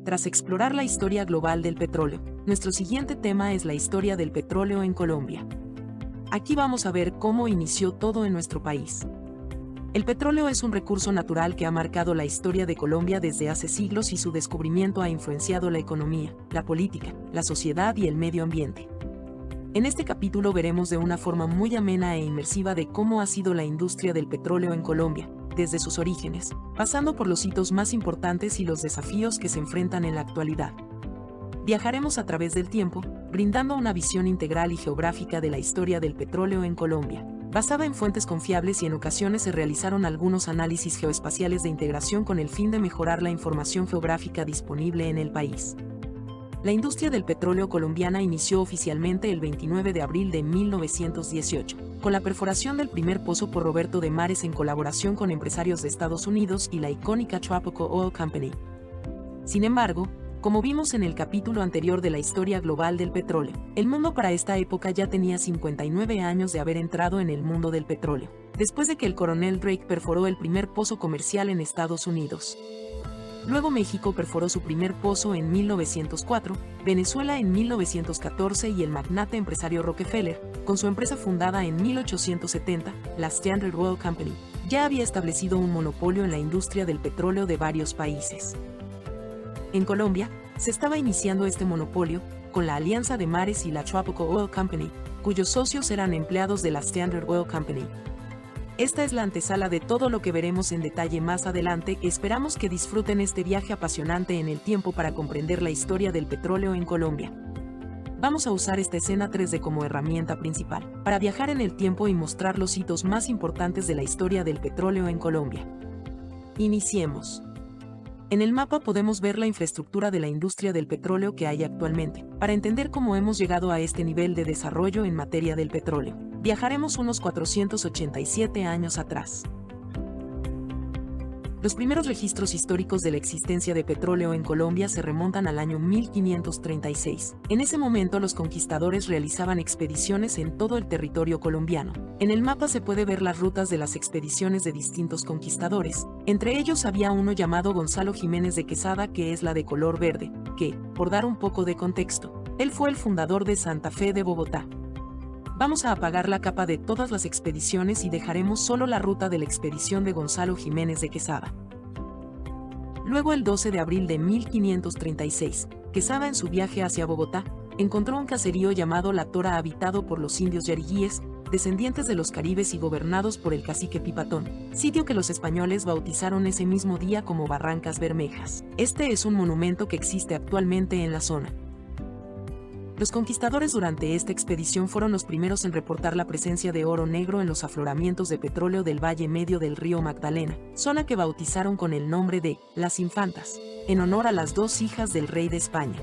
Tras explorar la historia global del petróleo, nuestro siguiente tema es la historia del petróleo en Colombia. Aquí vamos a ver cómo inició todo en nuestro país. El petróleo es un recurso natural que ha marcado la historia de Colombia desde hace siglos y su descubrimiento ha influenciado la economía, la política, la sociedad y el medio ambiente. En este capítulo veremos de una forma muy amena e inmersiva de cómo ha sido la industria del petróleo en Colombia, desde sus orígenes, pasando por los hitos más importantes y los desafíos que se enfrentan en la actualidad. Viajaremos a través del tiempo, brindando una visión integral y geográfica de la historia del petróleo en Colombia, basada en fuentes confiables y en ocasiones se realizaron algunos análisis geoespaciales de integración con el fin de mejorar la información geográfica disponible en el país. La industria del petróleo colombiana inició oficialmente el 29 de abril de 1918, con la perforación del primer pozo por Roberto de Mares en colaboración con empresarios de Estados Unidos y la icónica Trabuco Oil Company. Sin embargo, como vimos en el capítulo anterior de la historia global del petróleo, el mundo para esta época ya tenía 59 años de haber entrado en el mundo del petróleo, después de que el coronel Drake perforó el primer pozo comercial en Estados Unidos. Luego México perforó su primer pozo en 1904, Venezuela en 1914 y el magnate empresario Rockefeller, con su empresa fundada en 1870, la Standard Oil Company, ya había establecido un monopolio en la industria del petróleo de varios países. En Colombia, se estaba iniciando este monopolio, con la Alianza de Mares y la Trabuco Oil Company, cuyos socios eran empleados de la Standard Oil Company. Esta es la antesala de todo lo que veremos en detalle más adelante. Esperamos que disfruten este viaje apasionante en el tiempo para comprender la historia del petróleo en Colombia. Vamos a usar esta escena 3D como herramienta principal, para viajar en el tiempo y mostrar los hitos más importantes de la historia del petróleo en Colombia. Iniciemos. En el mapa podemos ver la infraestructura de la industria del petróleo que hay actualmente. Para entender cómo hemos llegado a este nivel de desarrollo en materia del petróleo, viajaremos unos 487 años atrás. Los primeros registros históricos de la existencia de petróleo en Colombia se remontan al año 1536. En ese momento los conquistadores realizaban expediciones en todo el territorio colombiano. En el mapa se puede ver las rutas de las expediciones de distintos conquistadores. Entre ellos había uno llamado Gonzalo Jiménez de Quesada, que es la de color verde, que, por dar un poco de contexto, él fue el fundador de Santa Fe de Bogotá. Vamos a apagar la capa de todas las expediciones y dejaremos solo la ruta de la expedición de Gonzalo Jiménez de Quesada. Luego, el 12 de abril de 1536, Quesada en su viaje hacia Bogotá, encontró un caserío llamado La Tora habitado por los indios yariguíes, descendientes de los caribes y gobernados por el cacique Pipatón, sitio que los españoles bautizaron ese mismo día como Barrancas Bermejas. Este es un monumento que existe actualmente en la zona. Los conquistadores durante esta expedición fueron los primeros en reportar la presencia de oro negro en los afloramientos de petróleo del valle medio del río Magdalena, zona que bautizaron con el nombre de Las Infantas, en honor a las dos hijas del rey de España.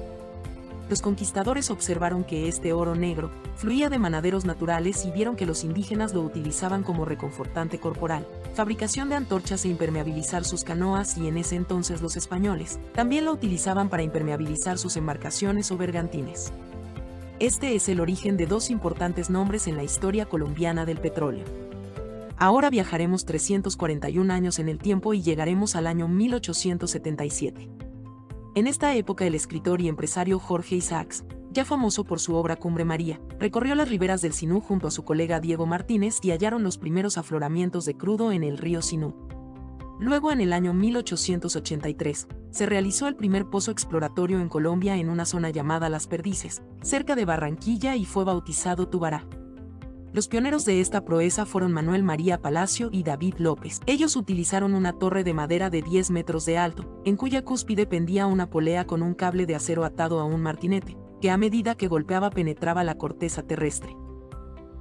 Los conquistadores observaron que este oro negro fluía de manaderos naturales y vieron que los indígenas lo utilizaban como reconfortante corporal, fabricación de antorchas e impermeabilizar sus canoas, y en ese entonces los españoles también lo utilizaban para impermeabilizar sus embarcaciones o bergantines. Este es el origen de dos importantes nombres en la historia colombiana del petróleo. Ahora viajaremos 341 años en el tiempo y llegaremos al año 1877. En esta época el escritor y empresario Jorge Isaacs, ya famoso por su obra Cumbre María, recorrió las riberas del Sinú junto a su colega Diego Martínez y hallaron los primeros afloramientos de crudo en el río Sinú. Luego, en el año 1883, se realizó el primer pozo exploratorio en Colombia en una zona llamada Las Perdices, cerca de Barranquilla, y fue bautizado Tubará. Los pioneros de esta proeza fueron Manuel María Palacio y David López. Ellos utilizaron una torre de madera de 10 metros de alto, en cuya cúspide pendía una polea con un cable de acero atado a un martinete, que a medida que golpeaba penetraba la corteza terrestre.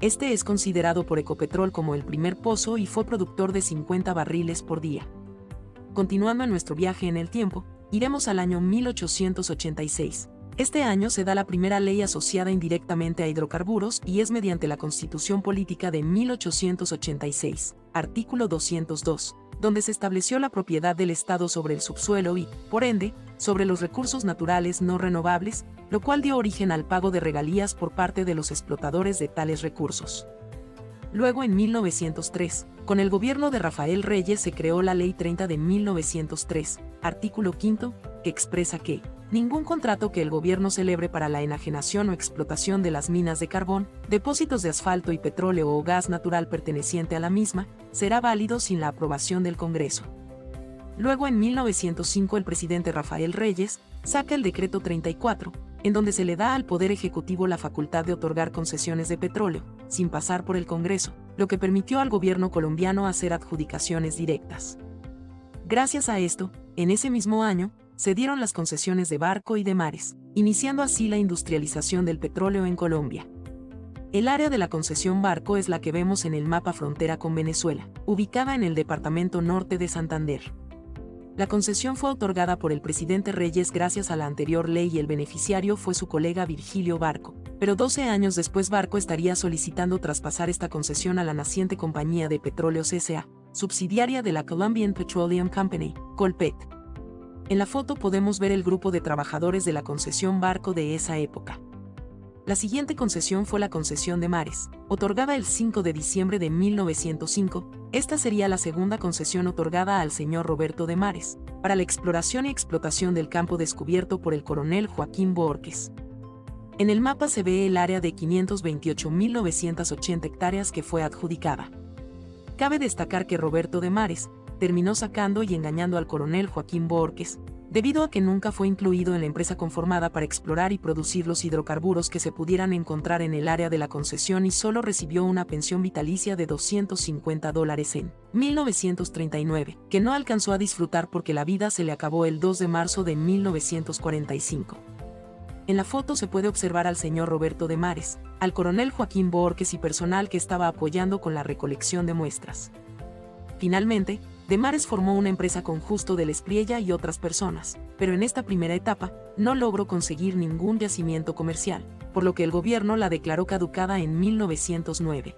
Este es considerado por Ecopetrol como el primer pozo y fue productor de 50 barriles por día. Continuando en nuestro viaje en el tiempo, iremos al año 1886. Este año se da la primera ley asociada indirectamente a hidrocarburos y es mediante la Constitución Política de 1886, artículo 202, donde se estableció la propiedad del Estado sobre el subsuelo y, por ende, sobre los recursos naturales no renovables, lo cual dio origen al pago de regalías por parte de los explotadores de tales recursos. Luego en 1903, con el gobierno de Rafael Reyes se creó la Ley 30 de 1903, artículo 5, que expresa que ningún contrato que el gobierno celebre para la enajenación o explotación de las minas de carbón, depósitos de asfalto y petróleo o gas natural perteneciente a la misma, será válido sin la aprobación del Congreso. Luego en 1905 el presidente Rafael Reyes saca el decreto 34, en donde se le da al Poder Ejecutivo la facultad de otorgar concesiones de petróleo, sin pasar por el Congreso, lo que permitió al gobierno colombiano hacer adjudicaciones directas. Gracias a esto, en ese mismo año, se dieron las concesiones de Barco y de Mares, iniciando así la industrialización del petróleo en Colombia. El área de la concesión Barco es la que vemos en el mapa frontera con Venezuela, ubicada en el departamento norte de Santander. La concesión fue otorgada por el presidente Reyes gracias a la anterior ley y el beneficiario fue su colega Virgilio Barco, pero 12 años después Barco estaría solicitando traspasar esta concesión a la naciente Compañía de Petróleos S.A., subsidiaria de la Colombian Petroleum Company, Colpet. En la foto podemos ver el grupo de trabajadores de la concesión Barco de esa época. La siguiente concesión fue la concesión de Mares, otorgada el 5 de diciembre de 1905. Esta sería la segunda concesión otorgada al señor Roberto de Mares, para la exploración y explotación del campo descubierto por el coronel Joaquín Bohórquez. En el mapa se ve el área de 528.980 hectáreas que fue adjudicada. Cabe destacar que Roberto de Mares terminó sacando y engañando al coronel Joaquín Bohórquez, debido a que nunca fue incluido en la empresa conformada para explorar y producir los hidrocarburos que se pudieran encontrar en el área de la concesión y solo recibió una pensión vitalicia de $250 en 1939, que no alcanzó a disfrutar porque la vida se le acabó el 2 de marzo de 1945. En la foto se puede observar al señor Roberto de Mares, al coronel Joaquín Bohórquez y personal que estaba apoyando con la recolección de muestras. Finalmente, de Mares formó una empresa con Justo del Espriella y otras personas, pero en esta primera etapa no logró conseguir ningún yacimiento comercial, por lo que el gobierno la declaró caducada en 1909.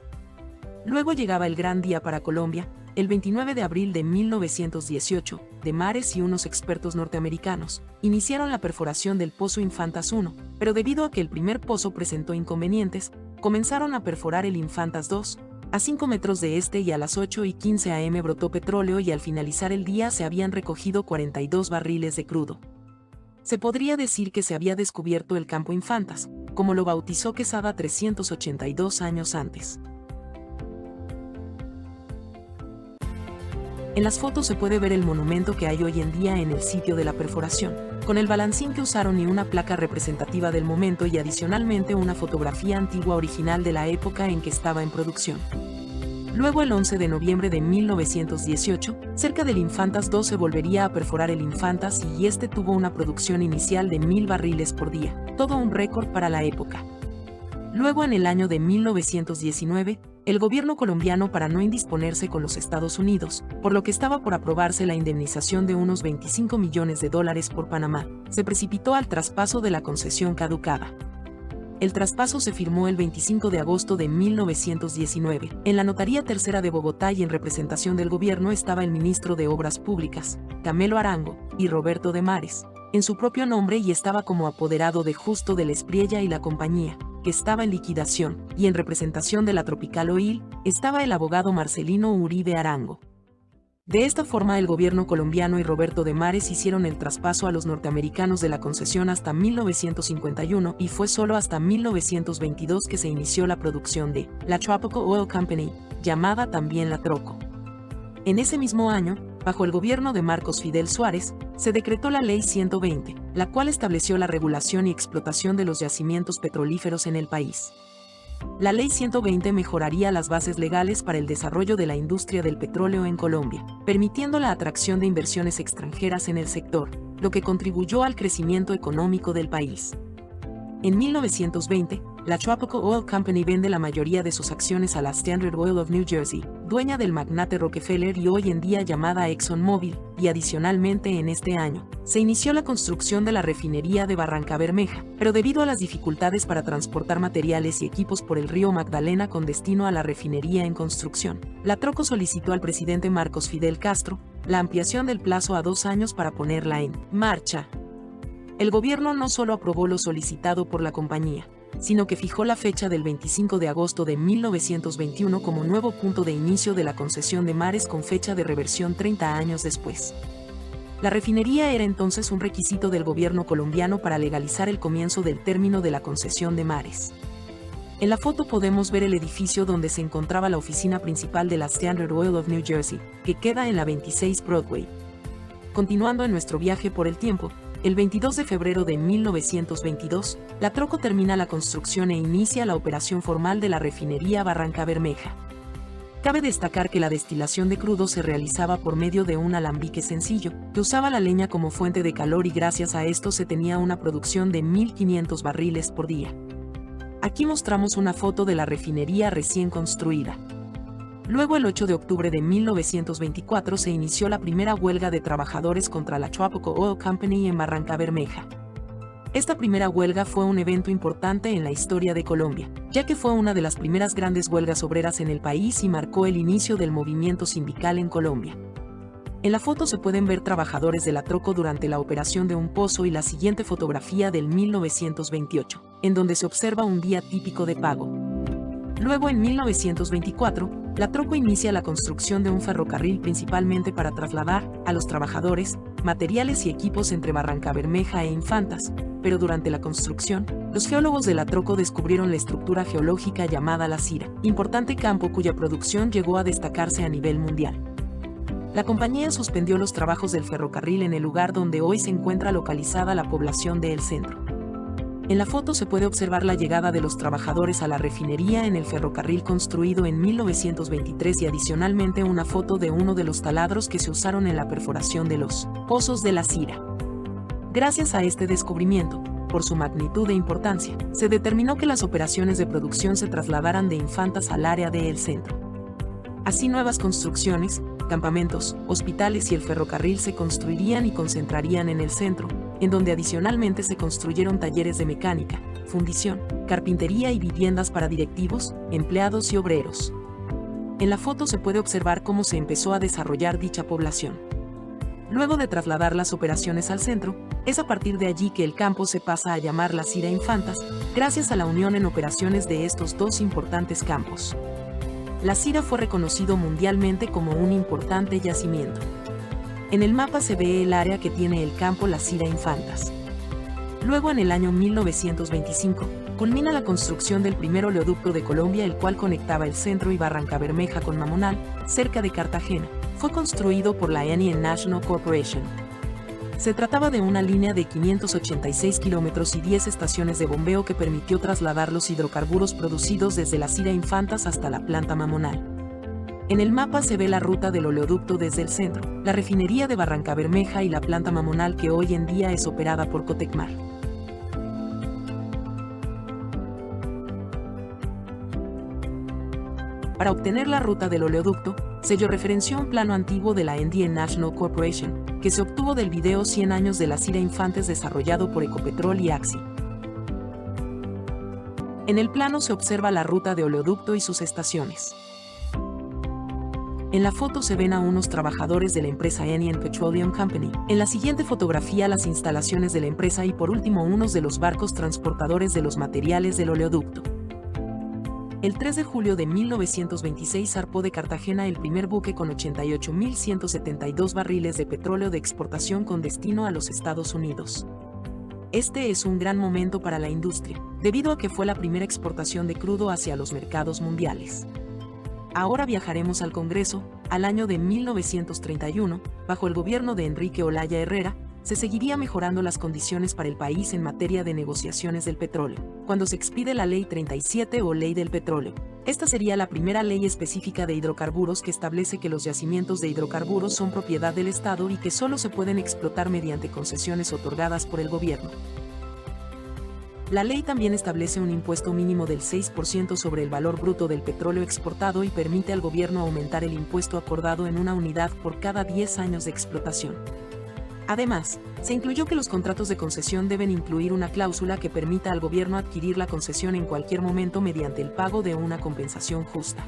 Luego llegaba el gran día para Colombia, el 29 de abril de 1918, de Mares y unos expertos norteamericanos iniciaron la perforación del Pozo Infantas 1, pero debido a que el primer pozo presentó inconvenientes, comenzaron a perforar el Infantas 2, a 5 metros de este y a las 8:15 am brotó petróleo y al finalizar el día se habían recogido 42 barriles de crudo. Se podría decir que se había descubierto el campo Infantas, como lo bautizó Quesada 382 años antes. En las fotos se puede ver el monumento que hay hoy en día en el sitio de la perforación, con el balancín que usaron y una placa representativa del momento y adicionalmente una fotografía antigua original de la época en que estaba en producción. Luego el 11 de noviembre de 1918, cerca del Infantas 2 se volvería a perforar el Infantas y este tuvo una producción inicial de 1000 barriles por día, todo un récord para la época. Luego en el año de 1919, el gobierno colombiano para no indisponerse con los Estados Unidos, por lo que estaba por aprobarse la indemnización de unos $25 millones por Panamá, se precipitó al traspaso de la concesión caducada. El traspaso se firmó el 25 de agosto de 1919, en la Notaría Tercera de Bogotá y en representación del gobierno estaba el ministro de Obras Públicas, Camelo Arango, y Roberto de Mares, en su propio nombre y estaba como apoderado de Justo del Espriella y la compañía, que estaba en liquidación, y en representación de la Tropical Oil, estaba el abogado Marcelino Uribe Arango. De esta forma el gobierno colombiano y Roberto de Mares hicieron el traspaso a los norteamericanos de la concesión hasta 1951 y fue solo hasta 1922 que se inició la producción de la Tropical Oil Company, llamada también la Troco. En ese mismo año, bajo el gobierno de Marcos Fidel Suárez, se decretó la Ley 120, la cual estableció la regulación y explotación de los yacimientos petrolíferos en el país. La Ley 120 mejoraría las bases legales para el desarrollo de la industria del petróleo en Colombia, permitiendo la atracción de inversiones extranjeras en el sector, lo que contribuyó al crecimiento económico del país. En 1920, la Tropical Oil Company vende la mayoría de sus acciones a la Standard Oil of New Jersey, dueña del magnate Rockefeller y hoy en día llamada ExxonMobil, y adicionalmente en este año, se inició la construcción de la refinería de Barrancabermeja, pero debido a las dificultades para transportar materiales y equipos por el río Magdalena con destino a la refinería en construcción, la Troco solicitó al presidente Marcos Fidel Castro la ampliación del plazo a 2 años para ponerla en marcha. El gobierno no solo aprobó lo solicitado por la compañía, sino que fijó la fecha del 25 de agosto de 1921 como nuevo punto de inicio de la concesión de mares con fecha de reversión 30 años después. La refinería era entonces un requisito del gobierno colombiano para legalizar el comienzo del término de la concesión de mares. En la foto podemos ver el edificio donde se encontraba la oficina principal de la Standard Oil of New Jersey, que queda en la 26 Broadway. Continuando en nuestro viaje por el tiempo, el 22 de febrero de 1922, la Troco termina la construcción e inicia la operación formal de la refinería Barrancabermeja. Cabe destacar que la destilación de crudo se realizaba por medio de un alambique sencillo, que usaba la leña como fuente de calor y gracias a esto se tenía una producción de 1.500 barriles por día. Aquí mostramos una foto de la refinería recién construida. Luego, el 8 de octubre de 1924 se inició la primera huelga de trabajadores contra la Tropical Oil Company en Barrancabermeja. Esta primera huelga fue un evento importante en la historia de Colombia, ya que fue una de las primeras grandes huelgas obreras en el país y marcó el inicio del movimiento sindical en Colombia. En la foto se pueden ver trabajadores de la Troco durante la operación de un pozo y la siguiente fotografía del 1928, en donde se observa un día típico de pago. Luego, en 1924, la Troco inicia la construcción de un ferrocarril principalmente para trasladar a los trabajadores, materiales y equipos entre Barrancabermeja e Infantas, pero durante la construcción, los geólogos de la Troco descubrieron la estructura geológica llamada La Cira, importante campo cuya producción llegó a destacarse a nivel mundial. La compañía suspendió los trabajos del ferrocarril en el lugar donde hoy se encuentra localizada la población de El Centro. En la foto se puede observar la llegada de los trabajadores a la refinería en el ferrocarril construido en 1923 y adicionalmente una foto de uno de los taladros que se usaron en la perforación de los pozos de La Cira. Gracias a este descubrimiento, por su magnitud e importancia, se determinó que las operaciones de producción se trasladaran de Infantas al área de El Centro. Así, nuevas construcciones, campamentos, hospitales y el ferrocarril se construirían y concentrarían en El Centro, en donde adicionalmente se construyeron talleres de mecánica, fundición, carpintería y viviendas para directivos, empleados y obreros. En la foto se puede observar cómo se empezó a desarrollar dicha población. Luego de trasladar las operaciones al centro, es a partir de allí que el campo se pasa a llamar La Cira Infantas, gracias a la unión en operaciones de estos dos importantes campos. La Cira fue reconocido mundialmente como un importante yacimiento. En el mapa se ve el área que tiene el campo La Cira Infantas. Luego, en el año 1925, culmina la construcción del primer oleoducto de Colombia, el cual conectaba El Centro y Barrancabermeja con Mamonal, cerca de Cartagena. Fue construido por la Indian National Corporation. Se trataba de una línea de 586 kilómetros y 10 estaciones de bombeo que permitió trasladar los hidrocarburos producidos desde La Cira Infantas hasta la planta Mamonal. En el mapa se ve la ruta del oleoducto desde El Centro, la refinería de Barrancabermeja y la planta Mamonal, que hoy en día es operada por Cotecmar. Para obtener la ruta del oleoducto, Sello referenció un plano antiguo de la Indian National Corporation, que se obtuvo del video 100 años de La Cira Infantes desarrollado por Ecopetrol y Axi. En el plano se observa la ruta de oleoducto y sus estaciones. En la foto se ven a unos trabajadores de la empresa Indian Petroleum Company. En la siguiente fotografía, las instalaciones de la empresa y por último unos de los barcos transportadores de los materiales del oleoducto. El 3 de julio de 1926 zarpó de Cartagena el primer buque con 88.172 barriles de petróleo de exportación con destino a los Estados Unidos. Este es un gran momento para la industria, debido a que fue la primera exportación de crudo hacia los mercados mundiales. Ahora viajaremos al Congreso, al año de 1931, bajo el gobierno de Enrique Olaya Herrera. Se seguiría mejorando las condiciones para el país en materia de negociaciones del petróleo, cuando se expide la Ley 37 o Ley del Petróleo. Esta sería la primera ley específica de hidrocarburos que establece que los yacimientos de hidrocarburos son propiedad del Estado y que solo se pueden explotar mediante concesiones otorgadas por el gobierno. La ley también establece un impuesto mínimo del 6% sobre el valor bruto del petróleo exportado y permite al gobierno aumentar el impuesto acordado en una unidad por cada 10 años de explotación. Además, se incluyó que los contratos de concesión deben incluir una cláusula que permita al gobierno adquirir la concesión en cualquier momento mediante el pago de una compensación justa.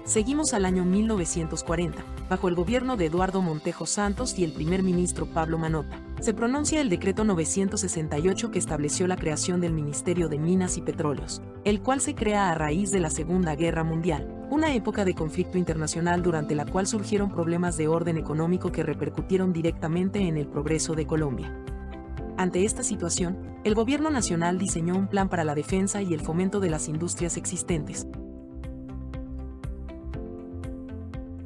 Seguimos al año 1940, bajo el gobierno de Eduardo Montejo Santos y el primer ministro Pablo Manota. se pronuncia el Decreto 968 que estableció la creación del Ministerio de Minas y Petróleos, el cual se crea a raíz de la Segunda Guerra Mundial, una época de conflicto internacional durante la cual surgieron problemas de orden económico que repercutieron directamente en el progreso de Colombia. Ante esta situación, el gobierno nacional diseñó un plan para la defensa y el fomento de las industrias existentes.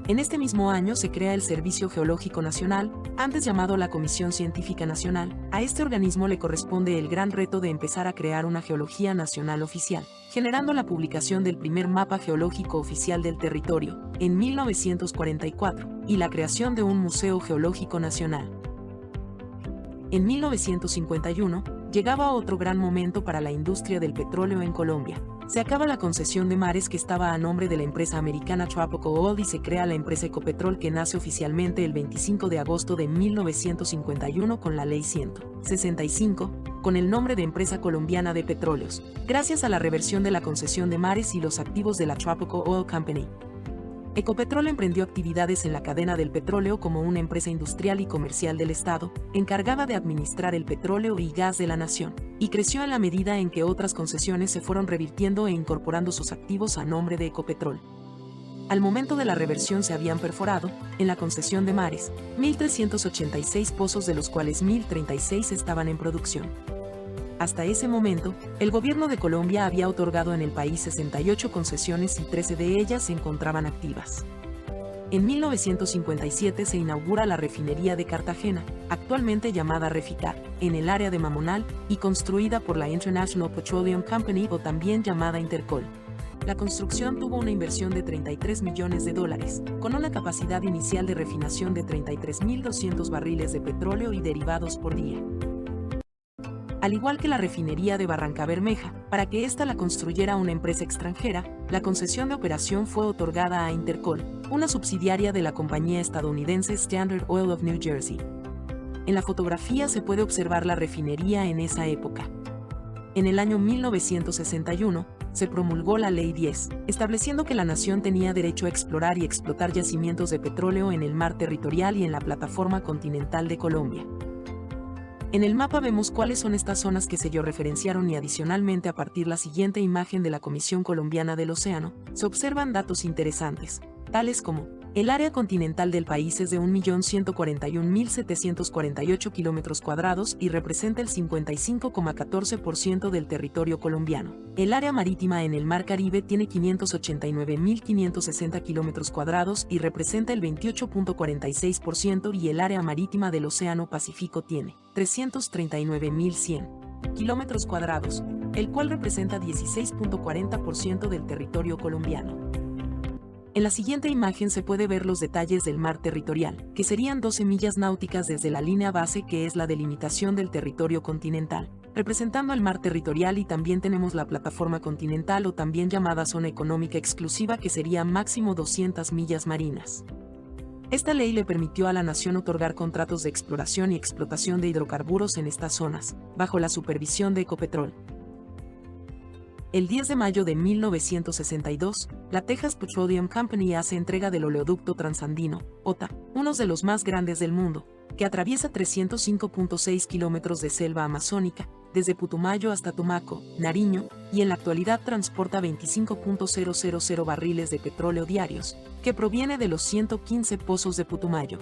En este mismo año se crea el Servicio Geológico Nacional, antes llamado la Comisión Científica Nacional. A este organismo le corresponde el gran reto de empezar a crear una geología nacional oficial, generando la publicación del primer mapa geológico oficial del territorio, en 1944, y la creación de un Museo Geológico Nacional. En 1951, llegaba otro gran momento para la industria del petróleo en Colombia. Se acaba la concesión de mares que estaba a nombre de la empresa americana Tropical Oil y se crea la empresa Ecopetrol, que nace oficialmente el 25 de agosto de 1951 con la Ley 165, con el nombre de Empresa Colombiana de Petróleos, gracias a la reversión de la concesión de mares y los activos de la Tropical Oil Company. Ecopetrol emprendió actividades en la cadena del petróleo como una empresa industrial y comercial del Estado, encargada de administrar el petróleo y gas de la nación, y creció en la medida en que otras concesiones se fueron revirtiendo e incorporando sus activos a nombre de Ecopetrol. Al momento de la reversión se habían perforado, en la concesión de mares, 1.386 pozos, de los cuales 1.036 estaban en producción. Hasta ese momento, el gobierno de Colombia había otorgado en el país 68 concesiones y 13 de ellas se encontraban activas. En 1957 se inaugura la refinería de Cartagena, actualmente llamada Reficar, en el área de Mamonal, y construida por la International Petroleum Company, o también llamada Intercol. La construcción tuvo una inversión de $33 millones, con una capacidad inicial de refinación de 33.200 barriles de petróleo y derivados por día. Al igual que la refinería de Barrancabermeja, para que ésta la construyera una empresa extranjera, la concesión de operación fue otorgada a Intercol, una subsidiaria de la compañía estadounidense Standard Oil of New Jersey. En la fotografía se puede observar la refinería en esa época. En el año 1961, se promulgó la Ley 10, estableciendo que la nación tenía derecho a explorar y explotar yacimientos de petróleo en el mar territorial y en la plataforma continental de Colombia. En el mapa vemos cuáles son estas zonas que se referenciaron, y adicionalmente, a partir la siguiente imagen de la Comisión Colombiana del Océano, se observan datos interesantes, tales como: el área continental del país es de 1.141.748 km² y representa el 55,14% del territorio colombiano. El área marítima en el Mar Caribe tiene 589.560 km² y representa el 28,46%, y el área marítima del Océano Pacífico tiene 339.100 km², el cual representa 16,40% del territorio colombiano. En la siguiente imagen se puede ver los detalles del mar territorial, que serían 12 millas náuticas desde la línea base, que es la delimitación del territorio continental, representando el mar territorial, y también tenemos la plataforma continental, o también llamada zona económica exclusiva, que sería máximo 200 millas marinas. Esta ley le permitió a la nación otorgar contratos de exploración y explotación de hidrocarburos en estas zonas, bajo la supervisión de Ecopetrol. El 10 de mayo de 1962, la Texas Petroleum Company hace entrega del oleoducto transandino, OTA, uno de los más grandes del mundo, que atraviesa 305.6 kilómetros de selva amazónica, desde Putumayo hasta Tumaco, Nariño, y en la actualidad transporta 25.000 barriles de petróleo diarios, que proviene de los 115 pozos de Putumayo.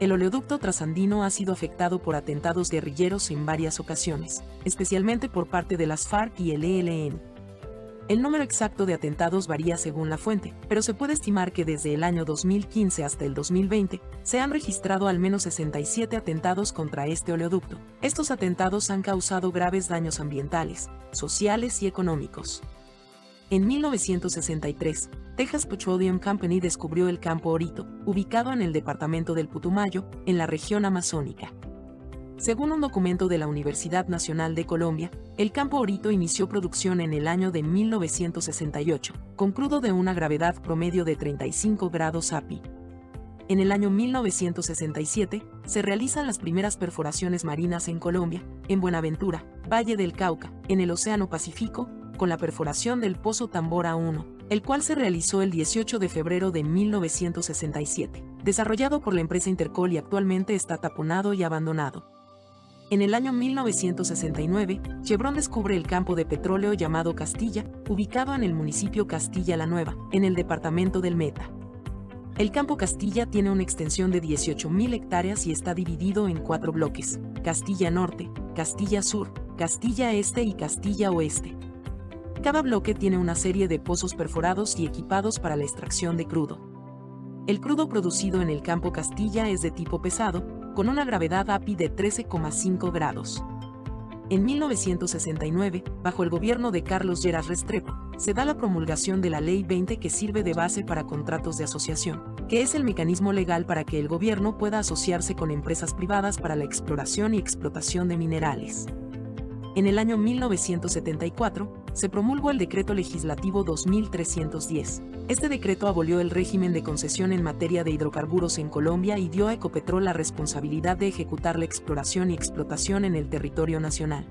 El oleoducto trasandino ha sido afectado por atentados guerrilleros en varias ocasiones, especialmente por parte de las FARC y el ELN. El número exacto de atentados varía según la fuente, pero se puede estimar que desde el año 2015 hasta el 2020, se han registrado al menos 67 atentados contra este oleoducto. Estos atentados han causado graves daños ambientales, sociales y económicos. En 1963, Texas Petroleum Company descubrió el Campo Orito, ubicado en el departamento del Putumayo, en la región amazónica. Según un documento de la Universidad Nacional de Colombia, el Campo Orito inició producción en el año de 1968, con crudo de una gravedad promedio de 35 grados API. En el año 1967, se realizan las primeras perforaciones marinas en Colombia, en Buenaventura, Valle del Cauca, en el Océano Pacífico, con la perforación del Pozo Tambora 1, el cual se realizó el 18 de febrero de 1967. desarrollado por la empresa Intercoal y actualmente está taponado y abandonado. En el año 1969, Chevron descubre el campo de petróleo llamado Castilla, ubicado en el municipio Castilla la Nueva, en el departamento del Meta. El campo Castilla tiene una extensión de 18.000 hectáreas y está dividido en 4 bloques: Castilla Norte, Castilla Sur, Castilla Este y Castilla Oeste. Cada bloque tiene una serie de pozos perforados y equipados para la extracción de crudo. El crudo producido en el campo Castilla es de tipo pesado, con una gravedad API de 13,5 grados. En 1969, bajo el gobierno de Carlos Lleras Restrepo, se da la promulgación de la Ley 20 que sirve de base para contratos de asociación, que es el mecanismo legal para que el gobierno pueda asociarse con empresas privadas para la exploración y explotación de minerales. En el año 1974, se promulgó el Decreto Legislativo 2310. Este decreto abolió el régimen de concesión en materia de hidrocarburos en Colombia y dio a Ecopetrol la responsabilidad de ejecutar la exploración y explotación en el territorio nacional.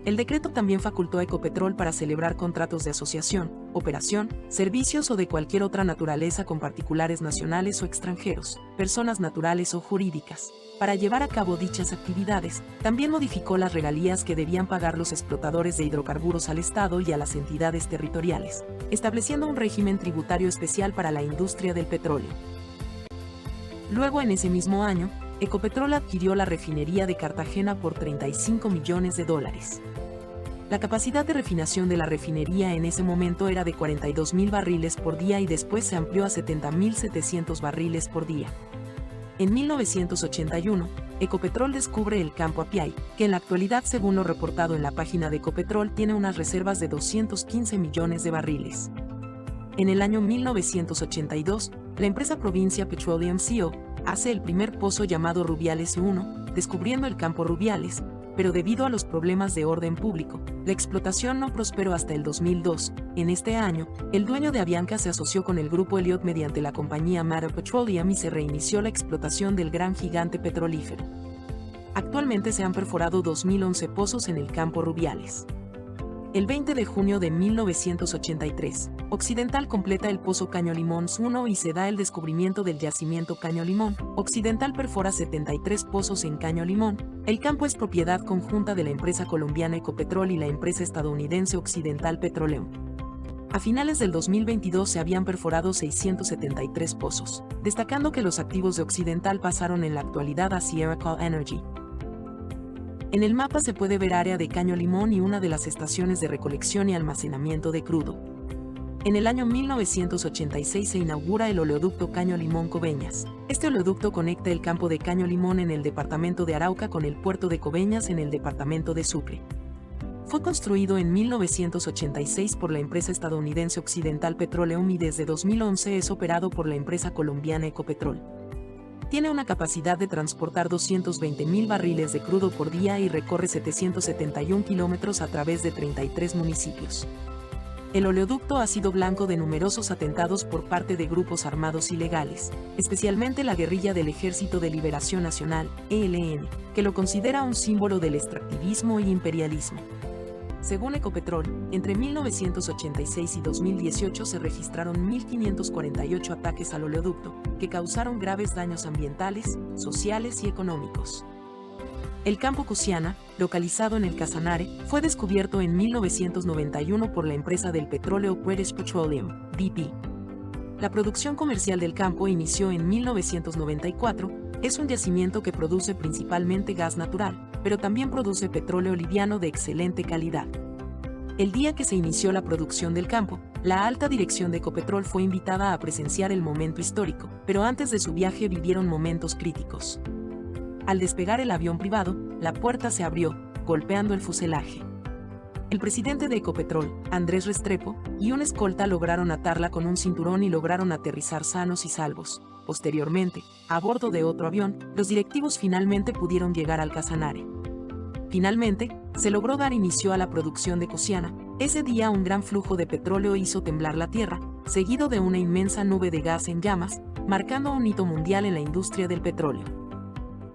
El decreto también facultó a Ecopetrol para celebrar contratos de asociación, operación, servicios o de cualquier otra naturaleza con particulares nacionales o extranjeros, personas naturales o jurídicas. Para llevar a cabo dichas actividades, también modificó las regalías que debían pagar los explotadores de hidrocarburos al Estado y a las entidades territoriales, estableciendo un régimen tributario especial para la industria del petróleo. Luego, en ese mismo año, Ecopetrol adquirió la refinería de Cartagena por $35 millones. La capacidad de refinación de la refinería en ese momento era de 42.000 barriles por día y después se amplió a 70.700 barriles por día. En 1981, Ecopetrol descubre el campo Apiay, que en la actualidad, según lo reportado en la página de Ecopetrol, tiene unas reservas de 215 millones de barriles. En el año 1982, la empresa Provincia Petroleum Co. hace el primer pozo llamado Rubiales 1, descubriendo el campo Rubiales, pero debido a los problemas de orden público, la explotación no prosperó hasta el 2002. En este año, el dueño de Avianca se asoció con el grupo Elliott mediante la compañía Mara Petroleum y se reinició la explotación del gran gigante petrolífero. Actualmente se han perforado 2.011 pozos en el campo Rubiales. El 20 de junio de 1983, Occidental completa el pozo Caño Limón 1 y se da el descubrimiento del yacimiento Caño Limón. Occidental perfora 73 pozos en Caño Limón. El campo es propiedad conjunta de la empresa colombiana Ecopetrol y la empresa estadounidense Occidental Petroleum. A finales del 2022 se habían perforado 673 pozos, destacando que los activos de Occidental pasaron en la actualidad a Sierra Call Energy. En el mapa se puede ver área de Caño Limón y una de las estaciones de recolección y almacenamiento de crudo. En el año 1986 se inaugura el oleoducto Caño Limón-Coveñas. Este oleoducto conecta el campo de Caño Limón en el departamento de Arauca con el puerto de Coveñas en el departamento de Sucre. Fue construido en 1986 por la empresa estadounidense Occidental Petroleum y desde 2011 es operado por la empresa colombiana Ecopetrol. Tiene una capacidad de transportar 220.000 barriles de crudo por día y recorre 771 kilómetros a través de 33 municipios. El oleoducto ha sido blanco de numerosos atentados por parte de grupos armados ilegales, especialmente la guerrilla del Ejército de Liberación Nacional, ELN, que lo considera un símbolo del extractivismo y imperialismo. Según Ecopetrol, entre 1986 y 2018 se registraron 1.548 ataques al oleoducto, que causaron graves daños ambientales, sociales y económicos. El campo Cusiana, localizado en el Casanare, fue descubierto en 1991 por la empresa del petróleo British Petroleum, BP. La producción comercial del campo inició en 1994, es un yacimiento que produce principalmente gas natural, pero también produce petróleo liviano de excelente calidad. El día que se inició la producción del campo, la alta dirección de Ecopetrol fue invitada a presenciar el momento histórico, pero antes de su viaje vivieron momentos críticos. Al despegar el avión privado, la puerta se abrió, golpeando el fuselaje. El presidente de Ecopetrol, Andrés Restrepo, y un escolta lograron atarla con un cinturón y lograron aterrizar sanos y salvos. Posteriormente, a bordo de otro avión, los directivos finalmente pudieron llegar al Casanare. Finalmente, se logró dar inicio a la producción de Cusiana. Ese día un gran flujo de petróleo hizo temblar la tierra, seguido de una inmensa nube de gas en llamas, marcando un hito mundial en la industria del petróleo.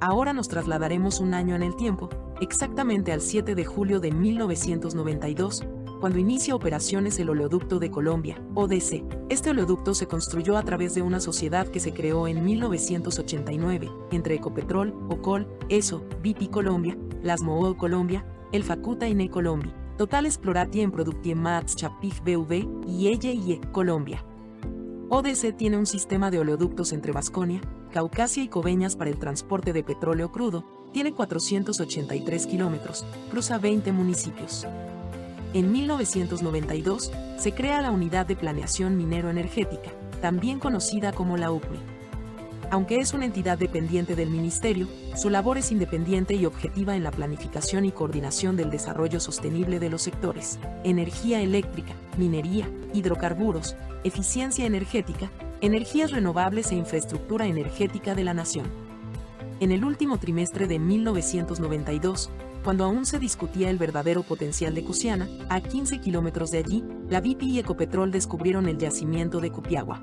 Ahora nos trasladaremos un año en el tiempo, exactamente al 7 de julio de 1992, cuando inicia operaciones el Oleoducto de Colombia, ODC. Este oleoducto se construyó a través de una sociedad que se creó en 1989, entre Ecopetrol, OCOL, ESO, BP Colombia, Las Mool Colombia, El Facuta Ine Colombia, Total Exploratie Productie Mats Chapig BV y EYE Colombia. ODC tiene un sistema de oleoductos entre Vasconia, Caucasia y Coveñas para el transporte de petróleo crudo, tiene 483 kilómetros, cruza 20 municipios. En 1992, se crea la Unidad de Planeación Minero-Energética, también conocida como la UPMI. Aunque es una entidad dependiente del Ministerio, su labor es independiente y objetiva en la planificación y coordinación del desarrollo sostenible de los sectores: energía eléctrica, minería, hidrocarburos, eficiencia energética, energías renovables e infraestructura energética de la nación. En el último trimestre de 1992, cuando aún se discutía el verdadero potencial de Cusiana, a 15 kilómetros de allí, la BP y Ecopetrol descubrieron el yacimiento de Cupiagua.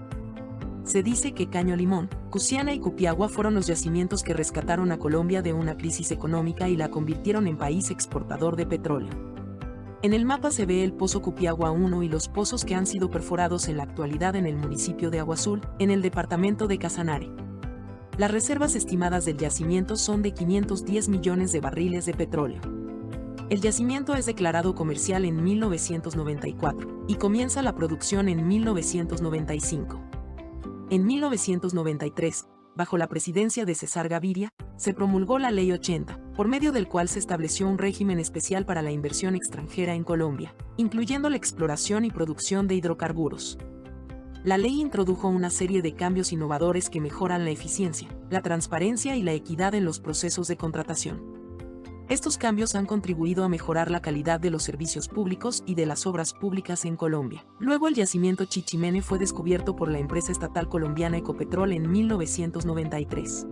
Se dice que Caño Limón, Cusiana y Cupiagua fueron los yacimientos que rescataron a Colombia de una crisis económica y la convirtieron en país exportador de petróleo. En el mapa se ve el pozo Cupiagua 1 y los pozos que han sido perforados en la actualidad en el municipio de Agua Azul, en el departamento de Casanare. Las reservas estimadas del yacimiento son de 510 millones de barriles de petróleo. El yacimiento es declarado comercial en 1994 y comienza la producción en 1995. En 1993, bajo la presidencia de César Gaviria, se promulgó la Ley 80, por medio del cual se estableció un régimen especial para la inversión extranjera en Colombia, incluyendo la exploración y producción de hidrocarburos. La ley introdujo una serie de cambios innovadores que mejoran la eficiencia, la transparencia y la equidad en los procesos de contratación. Estos cambios han contribuido a mejorar la calidad de los servicios públicos y de las obras públicas en Colombia. Luego el yacimiento Chichimene fue descubierto por la empresa estatal colombiana Ecopetrol en 1993.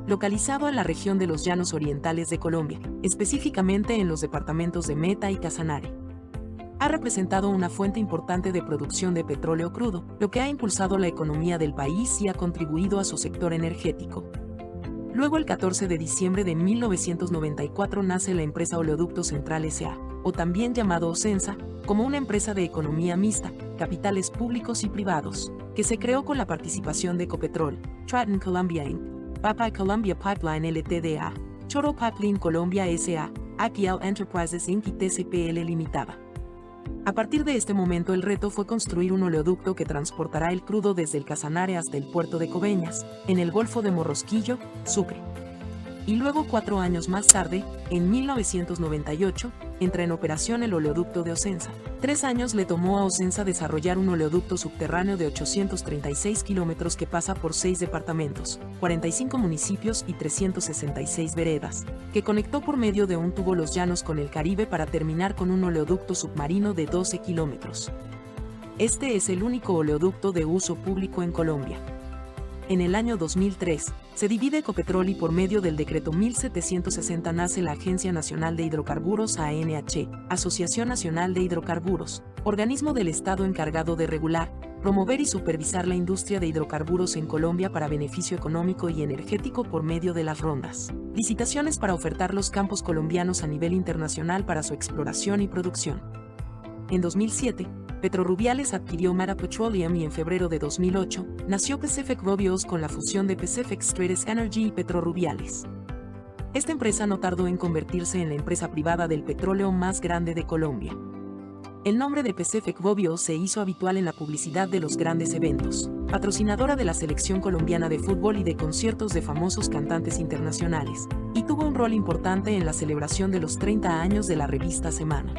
Localizado en la región de los Llanos Orientales de Colombia, específicamente en los departamentos de Meta y Casanare. Ha representado una fuente importante de producción de petróleo crudo, lo que ha impulsado la economía del país y ha contribuido a su sector energético. Luego, el 14 de diciembre de 1994 nace la empresa Oleoducto Central S.A., o también llamado OCENSA, como una empresa de economía mixta, capitales públicos y privados, que se creó con la participación de Ecopetrol, Triton Colombia Inc., Papay Colombia Pipeline Ltda., Choro Pipeline Colombia S.A., APL Enterprises Inc. y TCPL Limitada. A partir de este momento el reto fue construir un oleoducto que transportará el crudo desde el Casanare hasta el puerto de Coveñas, en el Golfo de Morrosquillo, Sucre. Y luego 4 años más tarde, en 1998, entra en operación el oleoducto de Ocensa. 3 años le tomó a Ocensa desarrollar un oleoducto subterráneo de 836 kilómetros que pasa por 6 departamentos, 45 municipios y 366 veredas, que conectó por medio de un tubo los llanos con el Caribe para terminar con un oleoducto submarino de 12 kilómetros. Este es el único oleoducto de uso público en Colombia. En el año 2003, se divide Ecopetrol y por medio del decreto 1760 nace la Agencia Nacional de Hidrocarburos ANH, Asociación Nacional de Hidrocarburos, organismo del Estado encargado de regular, promover y supervisar la industria de hidrocarburos en Colombia para beneficio económico y energético por medio de las rondas. Licitaciones para ofertar los campos colombianos a nivel internacional para su exploración y producción. En 2007, Petrorubiales adquirió Mara Petroleum y en febrero de 2008, nació Pacific Robios con la fusión de Pacific Stratus Energy y Petrorubiales. Esta empresa no tardó en convertirse en la empresa privada del petróleo más grande de Colombia. El nombre de Pacific Robios se hizo habitual en la publicidad de los grandes eventos, patrocinadora de la selección colombiana de fútbol y de conciertos de famosos cantantes internacionales, y tuvo un rol importante en la celebración de los 30 años de la revista Semana.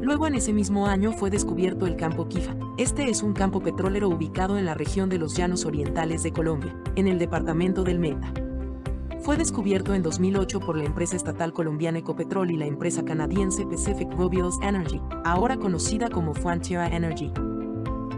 Luego en ese mismo año fue descubierto el campo Quifa. Este es un campo petrolero ubicado en la región de los Llanos Orientales de Colombia, en el departamento del Meta. Fue descubierto en 2008 por la empresa estatal colombiana Ecopetrol y la empresa canadiense Pacific Robios Energy, ahora conocida como Frontier Energy.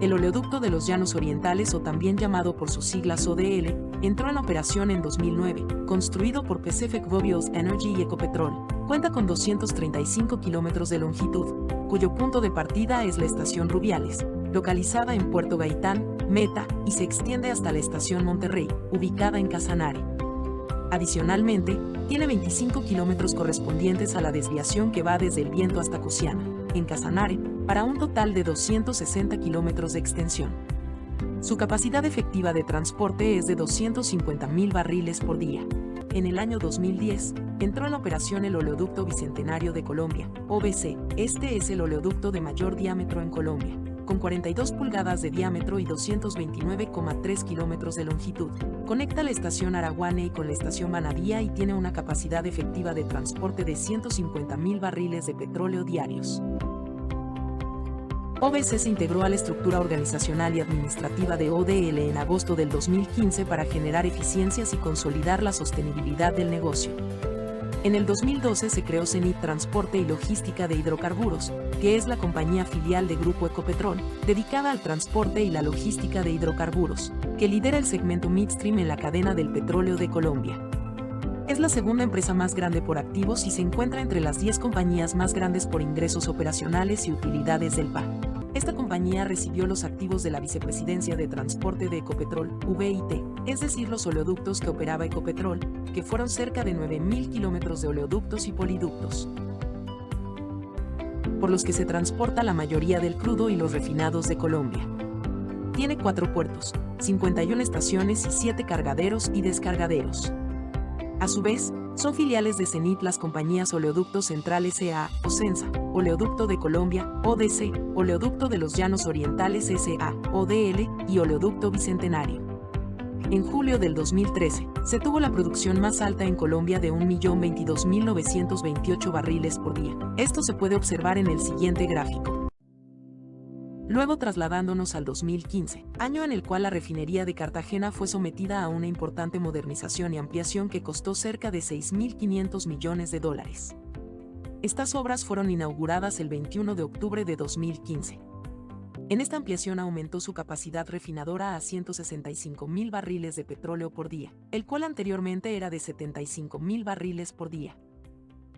El oleoducto de los Llanos Orientales, o también llamado por sus siglas ODL, entró en operación en 2009, construido por Pacific Robios Energy y Ecopetrol. Cuenta con 235 kilómetros de longitud, cuyo punto de partida es la estación Rubiales, localizada en Puerto Gaitán, Meta, y se extiende hasta la estación Monterrey, ubicada en Casanare. Adicionalmente, tiene 25 kilómetros correspondientes a la desviación que va desde El Viento hasta Cusiana. en Casanare, para un total de 260 kilómetros de extensión. Su capacidad efectiva de transporte es de 250.000 barriles por día. En el año 2010, entró en operación el Oleoducto Bicentenario de Colombia, OBC. Este es el oleoducto de mayor diámetro en Colombia, con 42 pulgadas de diámetro y 229,3 kilómetros de longitud. Conecta la estación Araguane con la estación Manabía y tiene una capacidad efectiva de transporte de 150.000 barriles de petróleo diarios. OBC se integró a la estructura organizacional y administrativa de ODL en agosto del 2015 para generar eficiencias y consolidar la sostenibilidad del negocio. En el 2012 se creó Cenit Transporte y Logística de Hidrocarburos, que es la compañía filial de Grupo Ecopetrol, dedicada al transporte y la logística de hidrocarburos, que lidera el segmento midstream en la cadena del petróleo de Colombia. Es la segunda empresa más grande por activos y se encuentra entre las 10 compañías más grandes por ingresos operacionales y utilidades del PA. Esta compañía recibió los activos de la Vicepresidencia de Transporte de Ecopetrol, VIT, es decir, los oleoductos que operaba Ecopetrol, que fueron cerca de 9.000 kilómetros de oleoductos y poliductos, por los que se transporta la mayoría del crudo y los refinados de Colombia. Tiene 4 puertos, 51 estaciones y 7 cargaderos y descargaderos. A su vez, son filiales de Cenit las compañías Oleoductos Central S.A., Ocensa, Oleoducto de Colombia, ODC, Oleoducto de los Llanos Orientales S.A., ODL, y Oleoducto Bicentenario. En julio del 2013, se tuvo la producción más alta en Colombia de 1.022.928 barriles por día. Esto se puede observar en el siguiente gráfico. Luego trasladándonos al 2015, año en el cual la refinería de Cartagena fue sometida a una importante modernización y ampliación que costó cerca de $6.500 millones. Estas obras fueron inauguradas el 21 de octubre de 2015. En esta ampliación aumentó su capacidad refinadora a 165.000 barriles de petróleo por día, el cual anteriormente era de 75.000 barriles por día.